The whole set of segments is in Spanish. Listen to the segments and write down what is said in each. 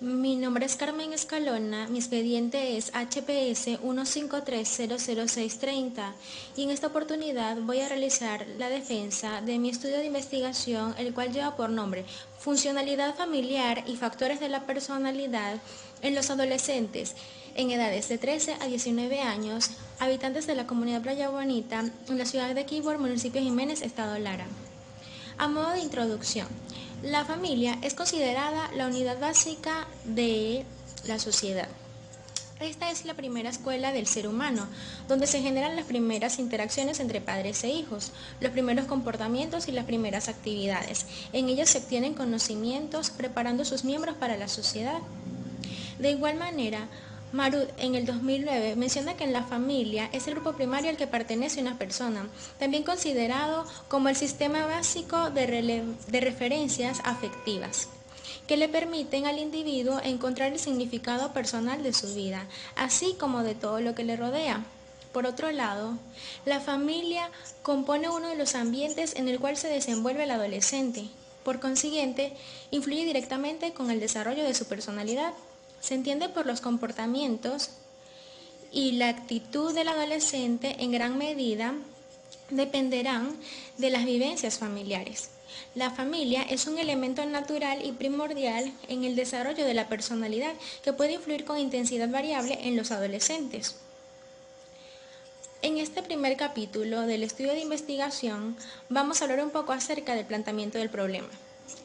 Mi nombre es Carmen Escalona, mi expediente es HPS 1530060 y en esta oportunidad voy a realizar la defensa de mi estudio de investigación, el cual lleva por nombre Funcionalidad familiar y factores de la personalidad en los adolescentes en edades de 13 a 19 años, habitantes de la comunidad Playa Bonita, en la ciudad de Quibor, municipio Jiménez, estado Lara. A modo de introducción, la familia es considerada la unidad básica de la sociedad. Esta es la primera escuela del ser humano, donde se generan las primeras interacciones entre padres e hijos, los primeros comportamientos y las primeras actividades. En ella se obtienen conocimientos preparando a sus miembros para la sociedad. De igual manera, Marud en el 2009 menciona que en la familia es el grupo primario al que pertenece una persona, también considerado como el sistema básico de referencias afectivas, que le permiten al individuo encontrar el significado personal de su vida, así como de todo lo que le rodea. Por otro lado, la familia compone uno de los ambientes en el cual se desenvuelve el adolescente. Por consiguiente, influye directamente con el desarrollo de su personalidad. Se entiende por los comportamientos y la actitud del adolescente en gran medida dependerán de las vivencias familiares. La familia es un elemento natural y primordial en el desarrollo de la personalidad que puede influir con intensidad variable en los adolescentes. En este primer capítulo del estudio de investigación vamos a hablar un poco acerca del planteamiento del problema.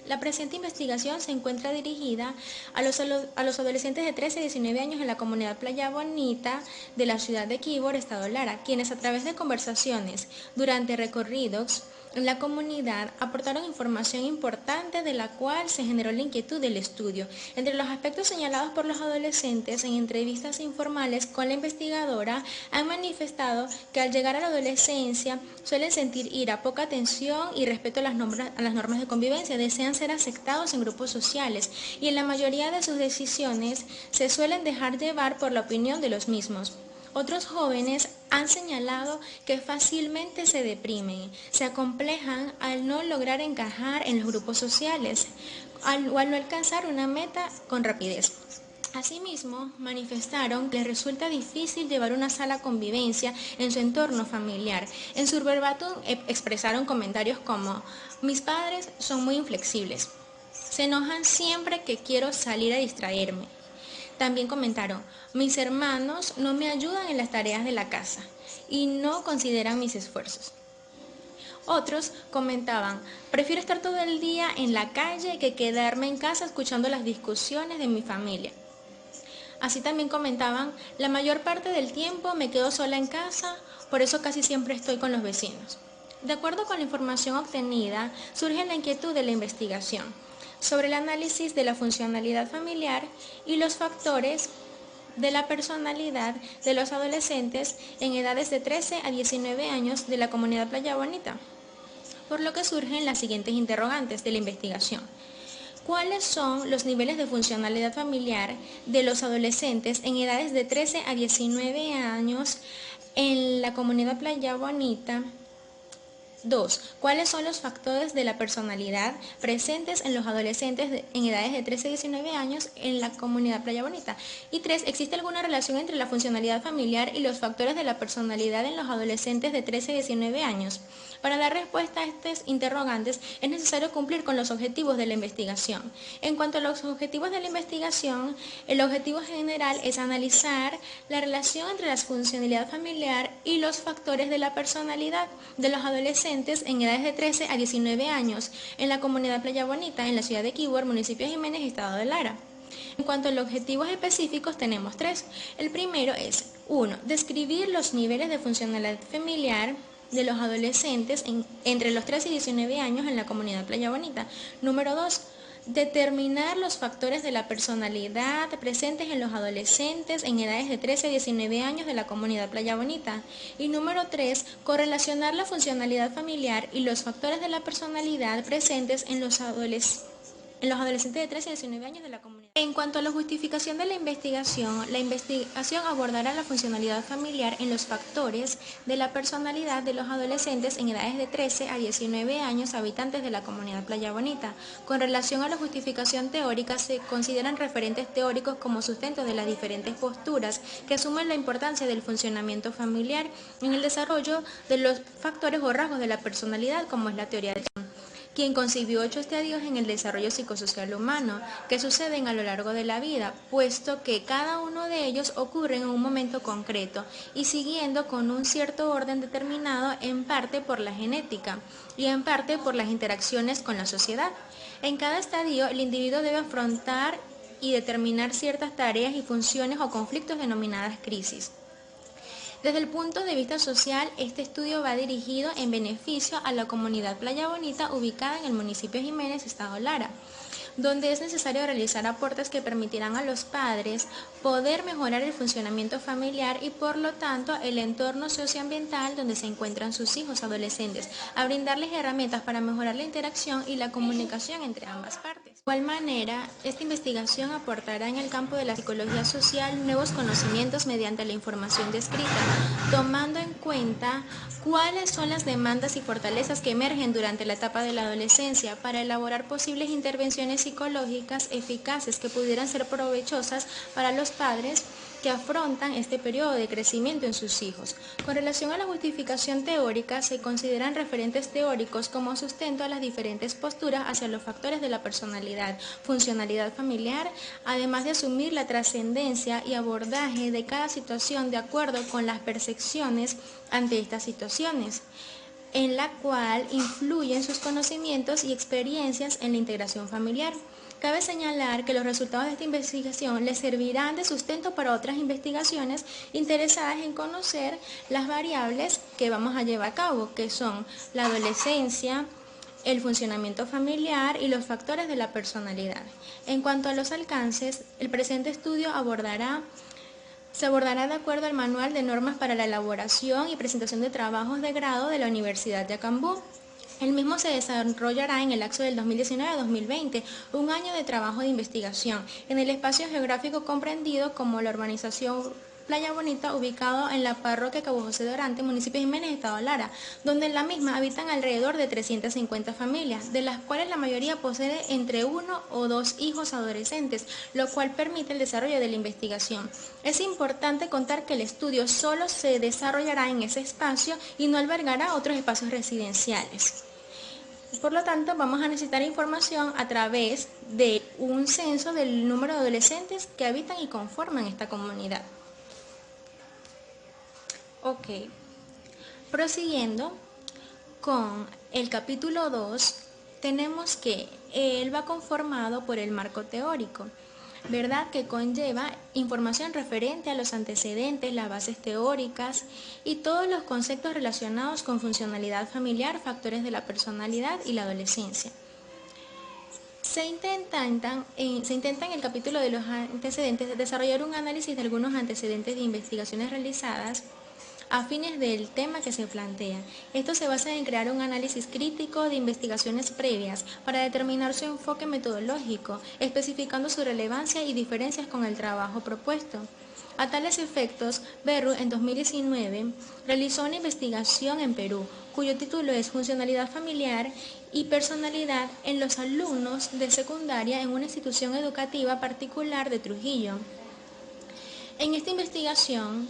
La presente investigación se encuentra dirigida a los adolescentes de 13 a 19 años en la comunidad Playa Bonita de la ciudad de Quibor, estado Lara, quienes a través de conversaciones durante recorridos en la comunidad aportaron información importante de la cual se generó la inquietud del estudio. Entre los aspectos señalados por los adolescentes en entrevistas informales con la investigadora han manifestado que al llegar a la adolescencia suelen sentir ira, poca atención y respeto a las normas de convivencia, desean ser aceptados en grupos sociales y en la mayoría de sus decisiones se suelen dejar llevar por la opinión de los mismos. Otros jóvenes han señalado que fácilmente se deprimen, se acomplejan al no lograr encajar en los grupos sociales o al no alcanzar una meta con rapidez. Asimismo, manifestaron que les resulta difícil llevar una sana convivencia en su entorno familiar. En su verbatim expresaron comentarios como: mis padres son muy inflexibles, se enojan siempre que quiero salir a distraerme. También comentaron: mis hermanos no me ayudan en las tareas de la casa y no consideran mis esfuerzos. Otros comentaban: prefiero estar todo el día en la calle que quedarme en casa escuchando las discusiones de mi familia. Así también comentaban: la mayor parte del tiempo me quedo sola en casa, por eso casi siempre estoy con los vecinos. De acuerdo con la información obtenida, surge la inquietud de la investigación sobre el análisis de la funcionalidad familiar y los factores de la personalidad de los adolescentes en edades de 13 a 19 años de la comunidad Playa Bonita, por lo que surgen las siguientes interrogantes de la investigación. ¿Cuáles son los niveles de funcionalidad familiar de los adolescentes en edades de 13 a 19 años en la comunidad Playa Bonita? 2. ¿Cuáles son los factores de la personalidad presentes en los adolescentes en edades de 13 a 19 años en la comunidad Playa Bonita? Y 3. ¿Existe alguna relación entre la funcionalidad familiar y los factores de la personalidad en los adolescentes de 13 a 19 años? Para dar respuesta a estos interrogantes es necesario cumplir con los objetivos de la investigación. En cuanto a los objetivos de la investigación, el objetivo general es analizar la relación entre la funcionalidad familiar y los factores de la personalidad de los adolescentes en edades de 13 a 19 años en la comunidad Playa Bonita, en la ciudad de Quibor, municipio de Jiménez, estado de Lara. En cuanto a los objetivos específicos, tenemos 3. El primero es: 1. Describir los niveles de funcionalidad familiar de los adolescentes entre los 13 y 19 años en la comunidad Playa Bonita. Número 2. Determinar los factores de la personalidad presentes en los adolescentes en edades de 13 a 19 años de la comunidad Playa Bonita. Y número 3. Correlacionar la funcionalidad familiar y los factores de la personalidad presentes en los en los adolescentes de 13 a 19 años de la comunidad. En cuanto a la justificación de la investigación abordará la funcionalidad familiar en los factores de la personalidad de los adolescentes en edades de 13 a 19 años habitantes de la comunidad Playa Bonita. Con relación a la justificación teórica, se consideran referentes teóricos como sustento de las diferentes posturas que asumen la importancia del funcionamiento familiar en el desarrollo de los factores o rasgos de la personalidad, como es la teoría de quien concibió 8 estadios en el desarrollo psicosocial humano, que suceden a lo largo de la vida, puesto que cada uno de ellos ocurre en un momento concreto y siguiendo con un cierto orden determinado, en parte por la genética y en parte por las interacciones con la sociedad. En cada estadio, el individuo debe afrontar y determinar ciertas tareas y funciones o conflictos denominadas crisis. Desde el punto de vista social, este estudio va dirigido en beneficio a la comunidad Playa Bonita ubicada en el municipio de Jiménez, Estado Lara, donde es necesario realizar aportes que permitirán a los padres poder mejorar el funcionamiento familiar y por lo tanto el entorno socioambiental donde se encuentran sus hijos adolescentes, a brindarles herramientas para mejorar la interacción y la comunicación entre ambas partes. De igual manera, esta investigación aportará en el campo de la psicología social nuevos conocimientos mediante la información descrita, tomando en cuenta cuáles son las demandas y fortalezas que emergen durante la etapa de la adolescencia para elaborar posibles intervenciones psicológicas eficaces que pudieran ser provechosas para los padres que afrontan este periodo de crecimiento en sus hijos. Con relación a la justificación teórica, se consideran referentes teóricos como sustento a las diferentes posturas hacia los factores de la personalidad, funcionalidad familiar, además de asumir la trascendencia y abordaje de cada situación de acuerdo con las percepciones ante estas situaciones, en la cual influyen sus conocimientos y experiencias en la integración familiar. Cabe señalar que los resultados de esta investigación les servirán de sustento para otras investigaciones interesadas en conocer las variables que vamos a llevar a cabo, que son la adolescencia, el funcionamiento familiar y los factores de la personalidad. En cuanto a los alcances, el presente estudio se abordará de acuerdo al Manual de Normas para la Elaboración y Presentación de Trabajos de Grado de la Universidad de Acambú. El mismo se desarrollará en el lapso del 2019 a 2020, un año de trabajo de investigación, en el espacio geográfico comprendido como la urbanización Playa Bonita, ubicado en la parroquia Cabo José Dorante, municipio de Jiménez, Estado Lara, donde en la misma habitan alrededor de 350 familias, de las cuales la mayoría posee entre 1 o 2 hijos adolescentes, lo cual permite el desarrollo de la investigación. Es importante contar que el estudio solo se desarrollará en ese espacio y no albergará otros espacios residenciales. Por lo tanto, vamos a necesitar información a través de un censo del número de adolescentes que habitan y conforman esta comunidad. Ok, prosiguiendo con el capítulo 2, tenemos que él va conformado por el marco teórico, ¿verdad? Que conlleva información referente a los antecedentes, las bases teóricas y todos los conceptos relacionados con funcionalidad familiar, factores de la personalidad y la adolescencia. Se intenta en el capítulo de los antecedentes desarrollar un análisis de algunos antecedentes de investigaciones realizadas a fines del tema que se plantea. Esto se basa en crear un análisis crítico de investigaciones previas para determinar su enfoque metodológico, especificando su relevancia y diferencias con el trabajo propuesto. A tales efectos, Berru en 2019 realizó una investigación en Perú, cuyo título es Funcionalidad familiar y personalidad en los alumnos de secundaria en una institución educativa particular de Trujillo. En esta investigación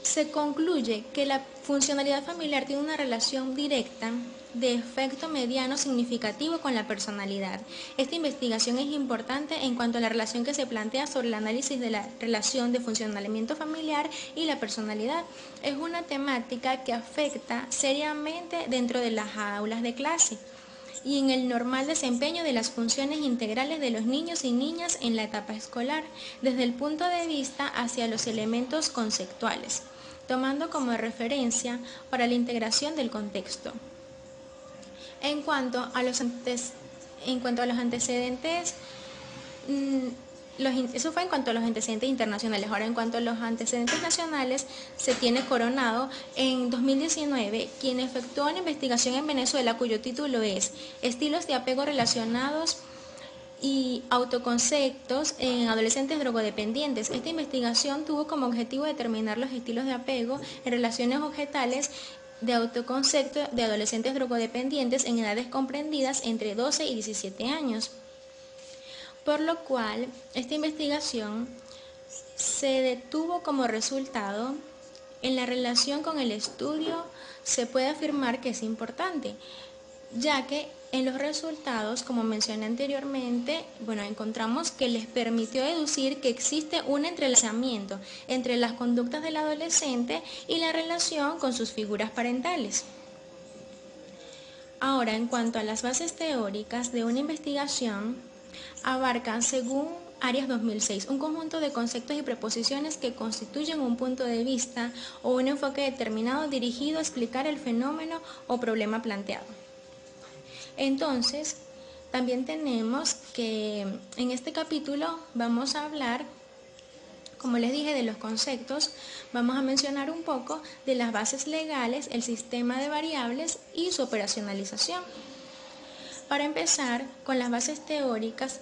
se concluye que la funcionalidad familiar tiene una relación directa de efecto mediano significativo con la personalidad. Esta investigación es importante en cuanto a la relación que se plantea sobre el análisis de la relación de funcionamiento familiar y la personalidad. Es una temática que afecta seriamente dentro de las aulas de clase y en el normal desempeño de las funciones integrales de los niños y niñas en la etapa escolar, desde el punto de vista hacia los elementos conceptuales, tomando como referencia para la integración del contexto. En cuanto a los antecedentes, eso fue en cuanto a los antecedentes internacionales. Ahora, en cuanto a los antecedentes nacionales, se tiene Coronado en 2019, quien efectuó una investigación en Venezuela cuyo título es Estilos de apego relacionados y autoconceptos en adolescentes drogodependientes. Esta investigación tuvo como objetivo determinar los estilos de apego en relaciones objetales de autoconcepto de adolescentes drogodependientes en edades comprendidas entre 12 y 17 años. Por lo cual, esta investigación se detuvo como resultado. En la relación con el estudio se puede afirmar que es importante, ya que en los resultados, como mencioné anteriormente, encontramos que les permitió deducir que existe un entrelazamiento entre las conductas del adolescente y la relación con sus figuras parentales. Ahora, en cuanto a las bases teóricas de una investigación, abarcan, según Arias 2006, un conjunto de conceptos y preposiciones que constituyen un punto de vista o un enfoque determinado dirigido a explicar el fenómeno o problema planteado. Entonces, también tenemos que en este capítulo vamos a hablar, como les dije, de los conceptos, vamos a mencionar un poco de las bases legales, el sistema de variables y su operacionalización. Para empezar, con las bases teóricas,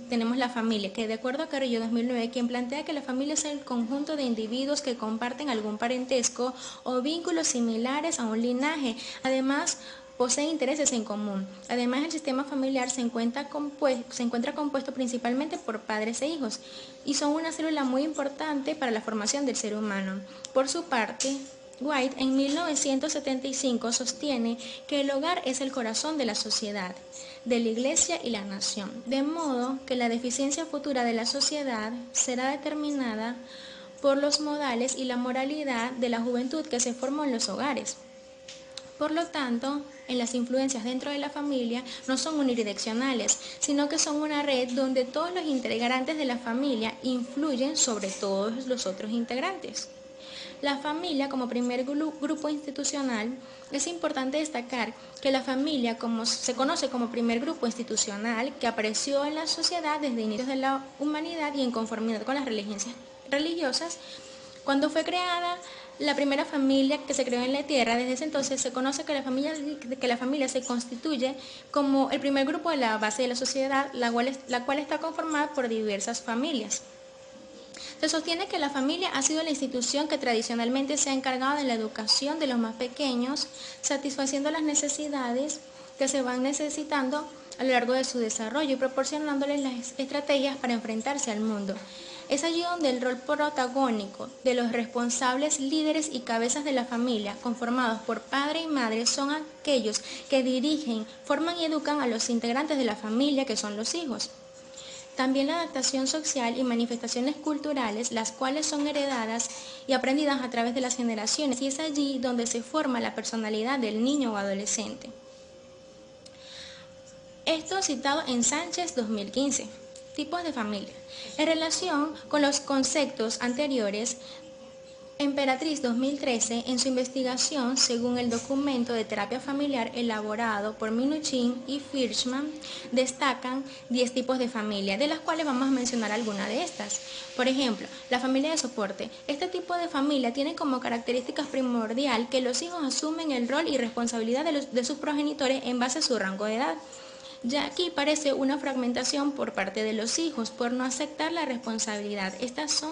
tenemos la familia, que de acuerdo a Carrillo 2009, quien plantea que la familia es el conjunto de individuos que comparten algún parentesco o vínculos similares a un linaje. Además, poseen intereses en común. Además, el sistema familiar se encuentra compuesto principalmente por padres e hijos y son una célula muy importante para la formación del ser humano. Por su parte, White en 1975 sostiene que el hogar es el corazón de la sociedad, de la Iglesia y la nación, de modo que la deficiencia futura de la sociedad será determinada por los modales y la moralidad de la juventud que se formó en los hogares. Por lo tanto, en las influencias dentro de la familia no son unidireccionales, sino que son una red donde todos los integrantes de la familia influyen sobre todos los otros integrantes. La familia como primer grupo institucional, es importante destacar que la familia se conoce como primer grupo institucional que apareció en la sociedad desde inicios de la humanidad y en conformidad con las religiones religiosas. Cuando fue creada la primera familia que se creó en la tierra, desde ese entonces se conoce que la familia se constituye como el primer grupo de la base de la sociedad, la cual está conformada por diversas familias. Se sostiene que la familia ha sido la institución que tradicionalmente se ha encargado de la educación de los más pequeños, satisfaciendo las necesidades que se van necesitando a lo largo de su desarrollo y proporcionándoles las estrategias para enfrentarse al mundo. Es allí donde el rol protagónico de los responsables líderes y cabezas de la familia, conformados por padre y madre, son aquellos que dirigen, forman y educan a los integrantes de la familia, que son los hijos. También la adaptación social y manifestaciones culturales, las cuales son heredadas y aprendidas a través de las generaciones, y es allí donde se forma la personalidad del niño o adolescente. Esto citado en Sánchez 2015. Tipos de familia. En relación con los conceptos anteriores, Emperatriz 2013, en su investigación, según el documento de terapia familiar elaborado por Minuchin y Fishman, destacan 10 tipos de familia, de las cuales vamos a mencionar algunas de estas. Por ejemplo, la familia de soporte. Este tipo de familia tiene como característica primordial que los hijos asumen el rol y responsabilidad de sus progenitores en base a su rango de edad. Ya aquí parece una fragmentación por parte de los hijos por no aceptar la responsabilidad. Estas son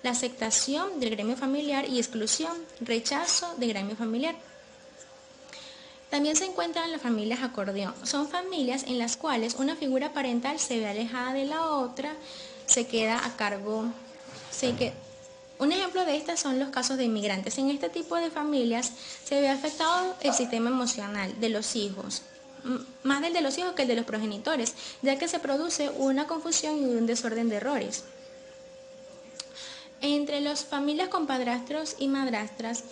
la aceptación del gremio familiar y exclusión, rechazo del gremio familiar. También se encuentran las familias acordeón. Son familias en las cuales una figura parental se ve alejada de la otra, se queda a cargo. Un ejemplo de estas son los casos de inmigrantes. En este tipo de familias se ve afectado el sistema emocional de los hijos, más del de los hijos que el de los progenitores, ya que se produce una confusión y un desorden de errores. Entre las familias con padrastros y madrastras,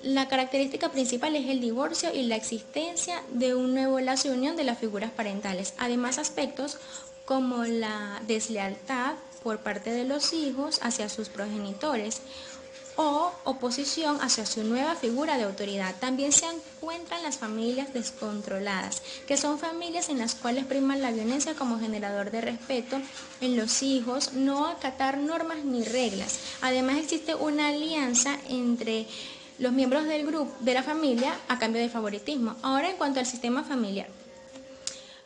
la característica principal es el divorcio y la existencia de un nuevo lazo de unión de las figuras parentales. Además, aspectos como la deslealtad por parte de los hijos hacia sus progenitores o oposición hacia su nueva figura de autoridad. También se encuentran las familias descontroladas, que son familias en las cuales prima la violencia como generador de respeto en los hijos, no acatar normas ni reglas. Además, existe una alianza entre los miembros del grupo de la familia a cambio de favoritismo. Ahora, en cuanto al sistema familiar,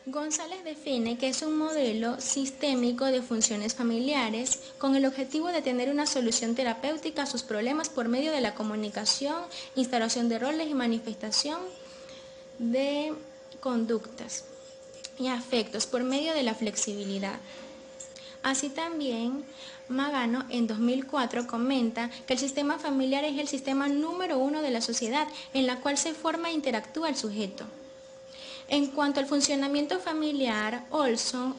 González define que es un modelo sistémico de funciones familiares con el objetivo de tener una solución terapéutica a sus problemas por medio de la comunicación, instalación de roles y manifestación de conductas y afectos por medio de la flexibilidad. Así también, Magano en 2004 comenta que el sistema familiar es el sistema número uno de la sociedad en la cual se forma e interactúa el sujeto. En cuanto al funcionamiento familiar, Olson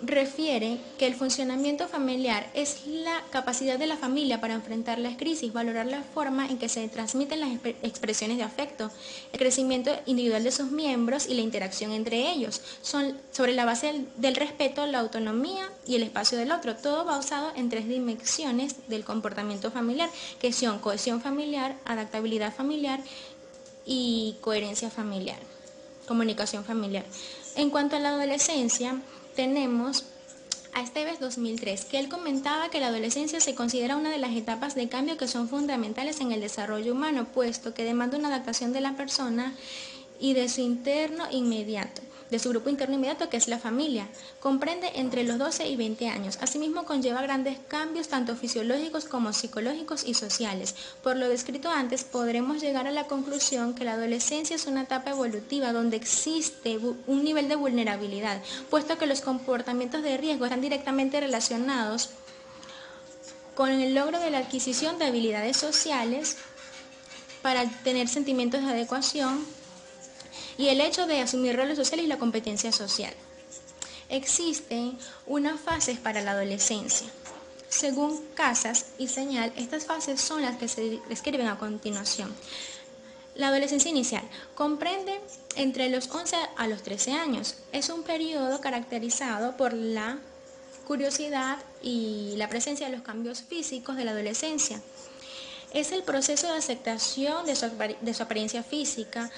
refiere que el funcionamiento familiar es la capacidad de la familia para enfrentar las crisis, valorar la forma en que se transmiten las expresiones de afecto, el crecimiento individual de sus miembros y la interacción entre ellos. Son sobre la base del respeto, la autonomía y el espacio del otro, todo basado en 3 dimensiones del comportamiento familiar, que son cohesión familiar, adaptabilidad familiar y coherencia familiar, comunicación familiar. En cuanto a la adolescencia, tenemos a Esteves 2003, que él comentaba que la adolescencia se considera una de las etapas de cambio que son fundamentales en el desarrollo humano, puesto que demanda una adaptación de la persona y de su interno inmediato, de su grupo interno inmediato, que es la familia. Comprende entre los 12 y 20 años. Asimismo, conlleva grandes cambios tanto fisiológicos como psicológicos y sociales. Por lo descrito antes, podremos llegar a la conclusión que la adolescencia es una etapa evolutiva donde existe un nivel de vulnerabilidad, puesto que los comportamientos de riesgo están directamente relacionados con el logro de la adquisición de habilidades sociales para tener sentimientos de adecuación y el hecho de asumir roles sociales y la competencia social. Existen unas fases para la adolescencia. Según Casas y Señal, estas fases son las que se describen a continuación. La adolescencia inicial comprende entre los 11 a los 13 años. Es un periodo caracterizado por la curiosidad y la presencia de los cambios físicos de la adolescencia. Es el proceso de aceptación de su apariencia física,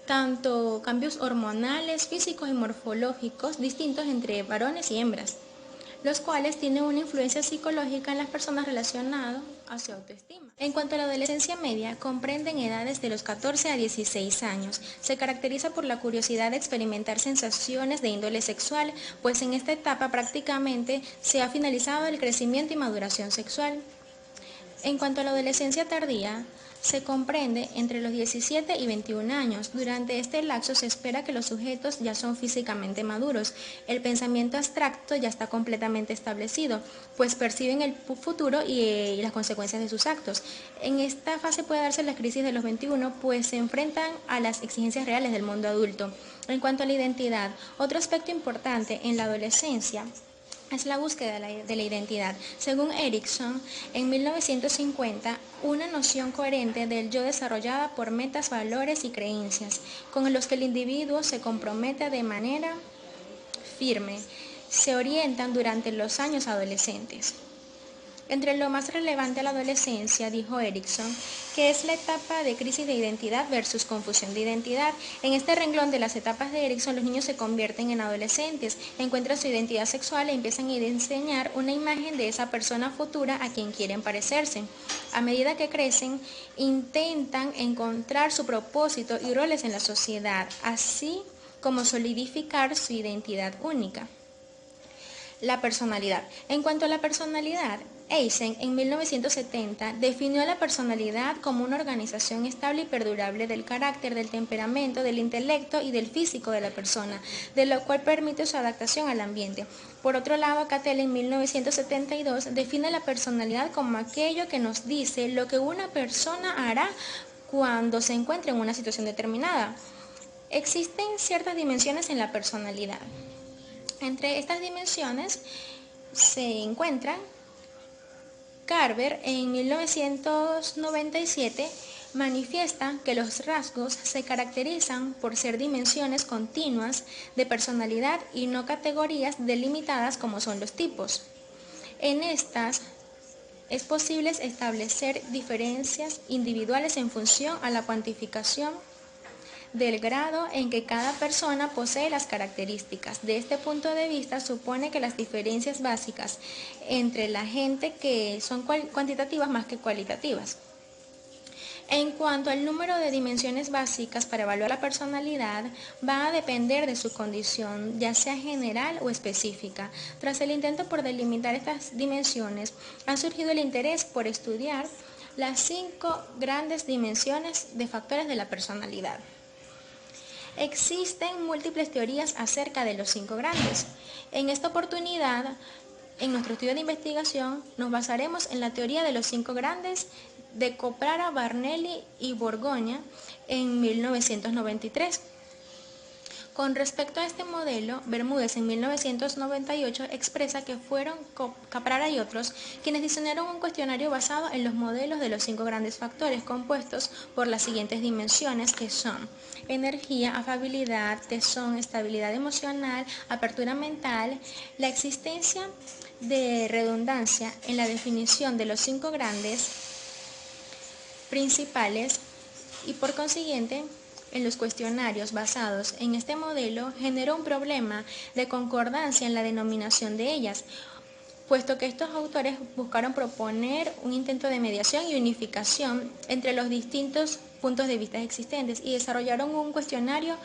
tanto cambios hormonales, físicos y morfológicos distintos entre varones y hembras, los cuales tienen una influencia psicológica en las personas relacionadas a su autoestima. En cuanto a la adolescencia media, comprenden edades de los 14 a 16 años. Se caracteriza por la curiosidad de experimentar sensaciones de índole sexual, pues en esta etapa prácticamente se ha finalizado el crecimiento y maduración sexual. En cuanto a la adolescencia tardía, se comprende entre los 17 y 21 años. Durante este lapso se espera que los sujetos ya son físicamente maduros. El pensamiento abstracto ya está completamente establecido, pues perciben el futuro y las consecuencias de sus actos. En esta fase puede darse la crisis de los 21, pues se enfrentan a las exigencias reales del mundo adulto. En cuanto a la identidad, otro aspecto importante en la adolescencia es la búsqueda de la identidad. Según Erikson, en 1950, una noción coherente del yo desarrollada por metas, valores y creencias, con los que el individuo se compromete de manera firme, se orientan durante los años adolescentes. Entre lo más relevante a la adolescencia, dijo Erikson, que es la etapa de crisis de identidad versus confusión de identidad. En este renglón de las etapas de Erikson, los niños se convierten en adolescentes, encuentran su identidad sexual e empiezan a diseñar una imagen de esa persona futura a quien quieren parecerse. A medida que crecen, intentan encontrar su propósito y roles en la sociedad, así como solidificar su identidad única. La personalidad. En cuanto a la personalidad, Eysenck en 1970 definió a la personalidad como una organización estable y perdurable del carácter, del temperamento, del intelecto y del físico de la persona, de lo cual permite su adaptación al ambiente. Por otro lado, Cattell en 1972 define la personalidad como aquello que nos dice lo que una persona hará cuando se encuentre en una situación determinada. Existen ciertas dimensiones en la personalidad. Entre estas dimensiones se encuentran Carver en 1997 manifiesta que los rasgos se caracterizan por ser dimensiones continuas de personalidad y no categorías delimitadas como son los tipos. En estas es posible establecer diferencias individuales en función a la cuantificación del grado en que cada persona posee las características. De este punto de vista, supone que las diferencias básicas entre la gente que son cuantitativas más que cualitativas. En cuanto al número de dimensiones básicas para evaluar la personalidad, va a depender de su condición, ya sea general o específica. Tras el intento por delimitar estas dimensiones, ha surgido el interés por estudiar las 5 grandes dimensiones de factores de la personalidad. Existen múltiples teorías acerca de los 5 grandes. En esta oportunidad, en nuestro estudio de investigación, nos basaremos en la teoría de los 5 grandes de Coprara, Barnelli y Borgoña en 1993. Con respecto a este modelo, Bermúdez en 1998 expresa que fueron Caprara y otros quienes diseñaron un cuestionario basado en los modelos de los 5 grandes factores compuestos por las siguientes dimensiones que son energía, afabilidad, tesón, estabilidad emocional, apertura mental. La existencia de redundancia en la definición de los 5 grandes principales y por consiguiente en los cuestionarios basados en este modelo generó un problema de concordancia en la denominación de ellas, puesto que estos autores buscaron proponer un intento de mediación y unificación entre los distintos puntos de vista existentes y desarrollaron un cuestionario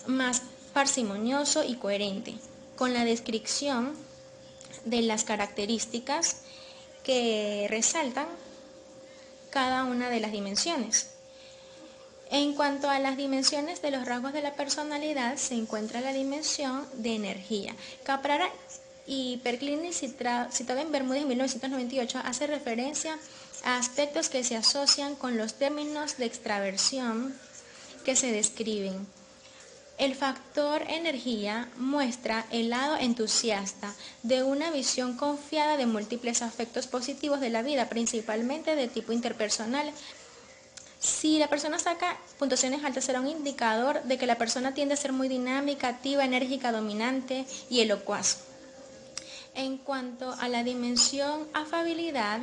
más parsimonioso y coherente, con la descripción de las características que resaltan cada una de las dimensiones. En cuanto a las dimensiones de los rasgos de la personalidad, se encuentra la dimensión de energía. Caprara y Perklini, citado en Bermúdez en 1998, hace referencia a aspectos que se asocian con los términos de extraversión que se describen. El factor energía muestra el lado entusiasta de una visión confiada de múltiples aspectos positivos de la vida, principalmente de tipo interpersonal. Si la persona saca puntuaciones altas, será un indicador de que la persona tiende a ser muy dinámica, activa, enérgica, dominante y elocuaz. En cuanto a la dimensión afabilidad,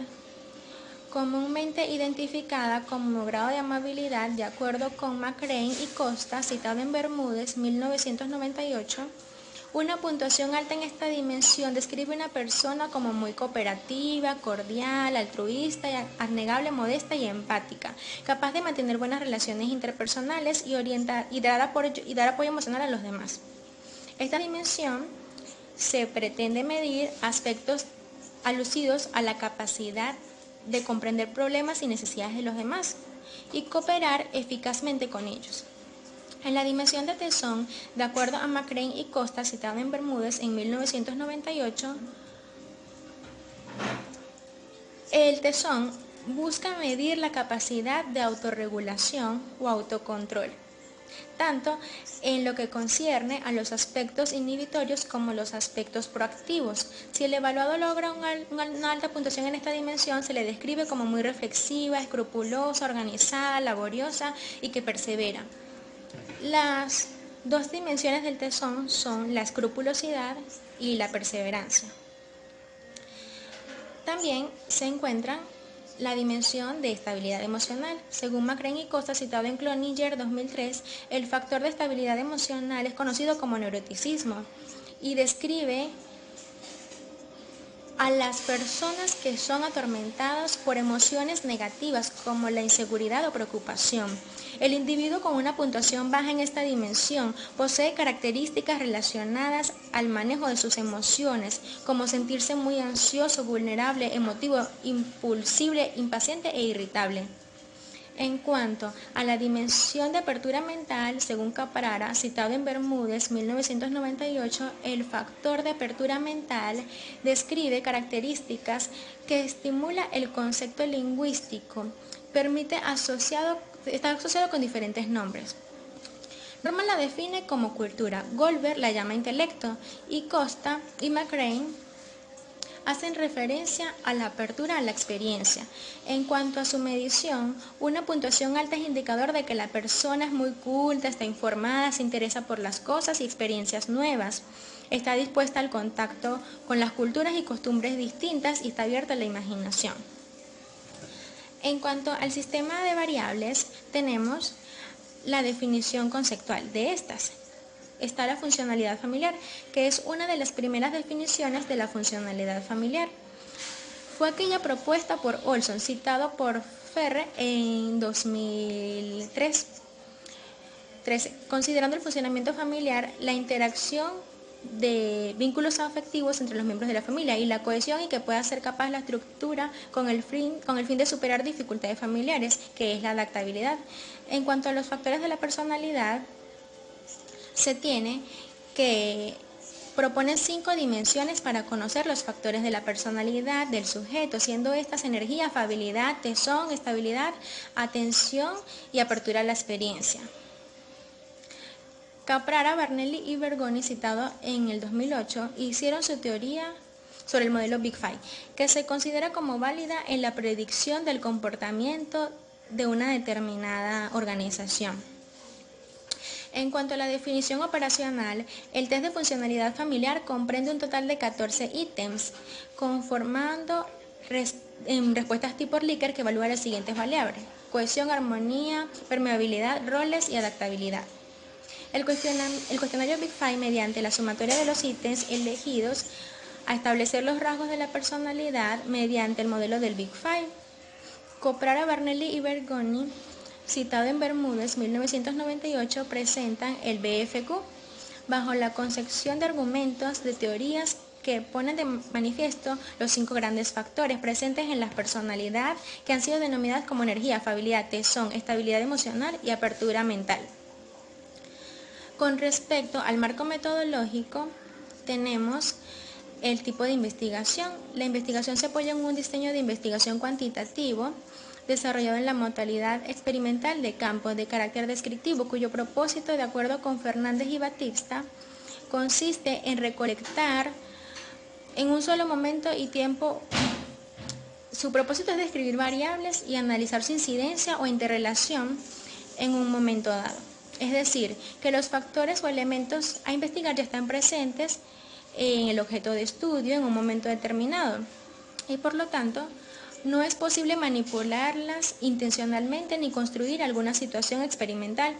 comúnmente identificada como grado de amabilidad, de acuerdo con McCrane y Costa, citado en Bermúdez, 1998, una puntuación alta en esta dimensión describe una persona como muy cooperativa, cordial, altruista, abnegable, modesta y empática, capaz de mantener buenas relaciones interpersonales y dar apoyo emocional a los demás. Esta dimensión se pretende medir aspectos alusivos a la capacidad de comprender problemas y necesidades de los demás y cooperar eficazmente con ellos. En la dimensión de tesón, de acuerdo a McCrane y Costa, citado en Bermúdez en 1998, el tesón busca medir la capacidad de autorregulación o autocontrol, tanto en lo que concierne a los aspectos inhibitorios como los aspectos proactivos. Si el evaluado logra una alta puntuación en esta dimensión, se le describe como muy reflexiva, escrupulosa, organizada, laboriosa y que persevera. Las 2 dimensiones del tesón son la escrupulosidad y la perseverancia. También se encuentra la dimensión de estabilidad emocional. Según McCrane y Costa, citado en Cloninger 2003, el factor de estabilidad emocional es conocido como neuroticismo y describe a las personas que son atormentadas por emociones negativas como la inseguridad o preocupación. El individuo con una puntuación baja en esta dimensión posee características relacionadas al manejo de sus emociones, como sentirse muy ansioso, vulnerable, emotivo, impulsible, impaciente e irritable. En cuanto a la dimensión de apertura mental, según Caprara, citado en Bermúdez 1998, el factor de apertura mental describe características que estimula el concepto lingüístico, está asociado con diferentes nombres. Norman la define como cultura, Goldberg la llama intelecto y Costa y McCrane hacen referencia a la apertura a la experiencia. En cuanto a su medición, una puntuación alta es indicador de que la persona es muy culta, está informada, se interesa por las cosas y experiencias nuevas, está dispuesta al contacto con las culturas y costumbres distintas y está abierta a la imaginación. En cuanto al sistema de variables, tenemos la definición conceptual de estas. Está la funcionalidad familiar, que es una de las primeras definiciones de la funcionalidad familiar. fue aquella propuesta por Olson, citado por Ferre en 2003. 13. Considerando el funcionamiento familiar, la interacción de vínculos afectivos entre los miembros de la familia y la cohesión y que pueda ser capaz la estructura con el fin de superar dificultades familiares, que es la adaptabilidad. En cuanto a los factores de la personalidad, se tiene que proponen 5 dimensiones para conocer los factores de la personalidad del sujeto, siendo estas energía, afabilidad, tesón, estabilidad, atención y apertura a la experiencia. Caprara, Barnelli y Bergoni, citado en el 2008, hicieron su teoría sobre el modelo Big Five, que se considera como válida en la predicción del comportamiento de una determinada organización. En cuanto a la definición operacional, el test de funcionalidad familiar comprende un total de 14 ítems, conformando respuestas tipo Likert que evalúa las siguientes variables: cohesión, armonía, permeabilidad, roles y adaptabilidad. El cuestionario Big Five, mediante la sumatoria de los ítems elegidos, a establecer los rasgos de la personalidad mediante el modelo del Big Five. Caprara, Barnelli y Bergoni, citado en Bermúdez 1998, presentan el BFQ bajo la concepción de argumentos de teorías que ponen de manifiesto los 5 grandes factores presentes en la personalidad, que han sido denominadas como energía, afabilidad, tesón, estabilidad emocional y apertura mental. Con respecto al marco metodológico, tenemos el tipo de investigación. La investigación se apoya en un diseño de investigación cuantitativo desarrollado en la modalidad experimental de campo de carácter descriptivo, cuyo propósito, de acuerdo con Fernández y Batista, consiste en recolectar en un solo momento y tiempo. Su propósito es describir variables y analizar su incidencia o interrelación en un momento dado. Es decir, que los factores o elementos a investigar ya están presentes en el objeto de estudio en un momento determinado y por lo tanto no es posible manipularlas intencionalmente ni construir alguna situación experimental.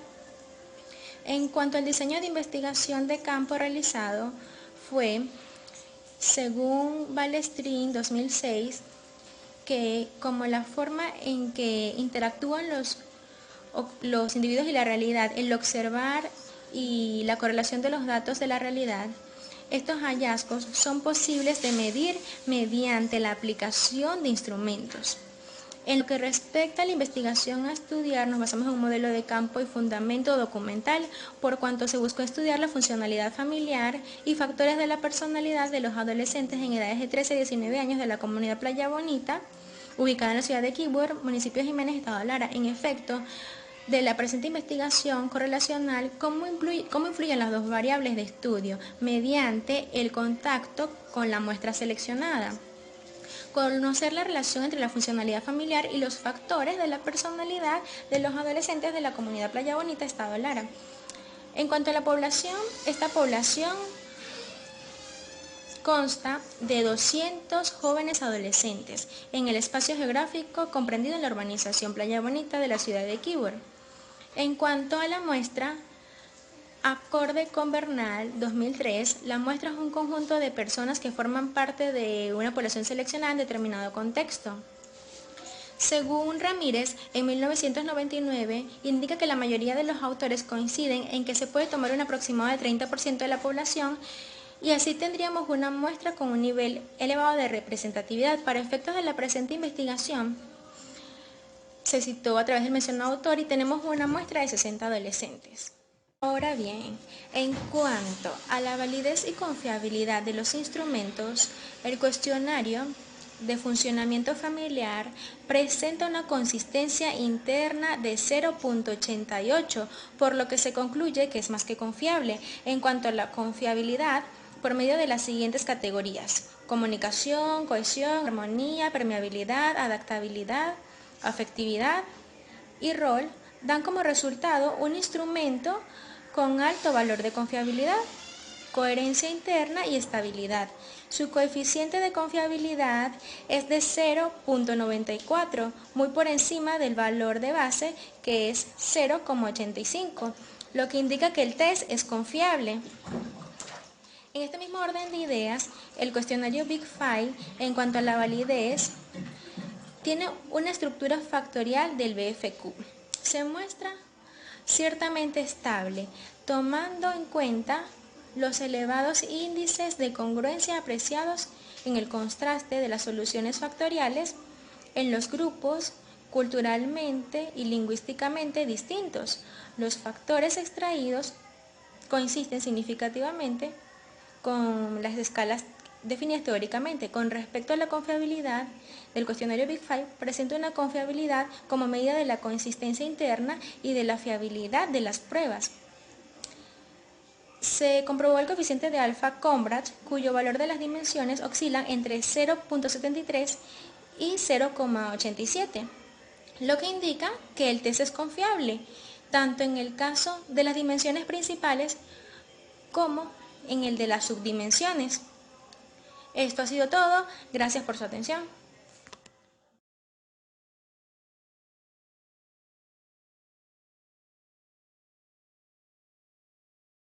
En cuanto al diseño de investigación de campo realizado, fue, según Balestrin 2006, que como la forma en que interactúan los individuos y la realidad, el observar y la correlación de los datos de la realidad, estos hallazgos son posibles de medir mediante la aplicación de instrumentos. En lo que respecta a la investigación a estudiar, nos basamos en un modelo de campo y fundamento documental, por cuanto se buscó estudiar la funcionalidad familiar y factores de la personalidad de los adolescentes en edades de 13 a 19 años de la comunidad Playa Bonita, ubicada en la ciudad de Quibor, municipio de Jiménez, estado Lara. En efecto, de la presente investigación correlacional, ¿cómo influyen las dos variables de estudio? Mediante el contacto con la muestra seleccionada. Conocer la relación entre la funcionalidad familiar y los factores de la personalidad de los adolescentes de la comunidad Playa Bonita, estado Lara. En cuanto a la población, esta población consta de 200 jóvenes adolescentes en el espacio geográfico comprendido en la urbanización Playa Bonita de la ciudad de Quibor. En cuanto a la muestra, acorde con Bernal 2003, la muestra es un conjunto de personas que forman parte de una población seleccionada en determinado contexto. Según Ramírez, en 1999, indica que la mayoría de los autores coinciden en que se puede tomar un aproximado de 30% de la población y así tendríamos una muestra con un nivel elevado de representatividad. Para efectos de la presente investigación, se citó a través del mencionado autor y tenemos una muestra de 60 adolescentes. Ahora bien, en cuanto a la validez y confiabilidad de los instrumentos, el cuestionario de funcionamiento familiar presenta una consistencia interna de 0.88, por lo que se concluye que es más que confiable. En cuanto a la confiabilidad, por medio de las siguientes categorías: comunicación, cohesión, armonía, permeabilidad, adaptabilidad, afectividad y rol, dan como resultado un instrumento con alto valor de confiabilidad, coherencia interna y estabilidad. Su coeficiente de confiabilidad es de 0.94, muy por encima del valor de base, que es 0,85, lo que indica que el test es confiable. En este mismo orden de ideas, el cuestionario Big Five, en cuanto a la validez, tiene una estructura factorial del BFQ. Se muestra ciertamente estable, tomando en cuenta los elevados índices de congruencia apreciados en el contraste de las soluciones factoriales en los grupos culturalmente y lingüísticamente distintos. Los factores extraídos coinciden significativamente con las escalas definidas teóricamente. Con respecto a la confiabilidad del cuestionario Big Five, presenta una confiabilidad como medida de la consistencia interna y de la fiabilidad de las pruebas. Se comprobó el coeficiente de alfa-Cambridge, cuyo valor de las dimensiones oscila entre 0.73 y 0,87, lo que indica que el test es confiable, tanto en el caso de las dimensiones principales como en el de las subdimensiones. Esto ha sido todo, gracias por su atención.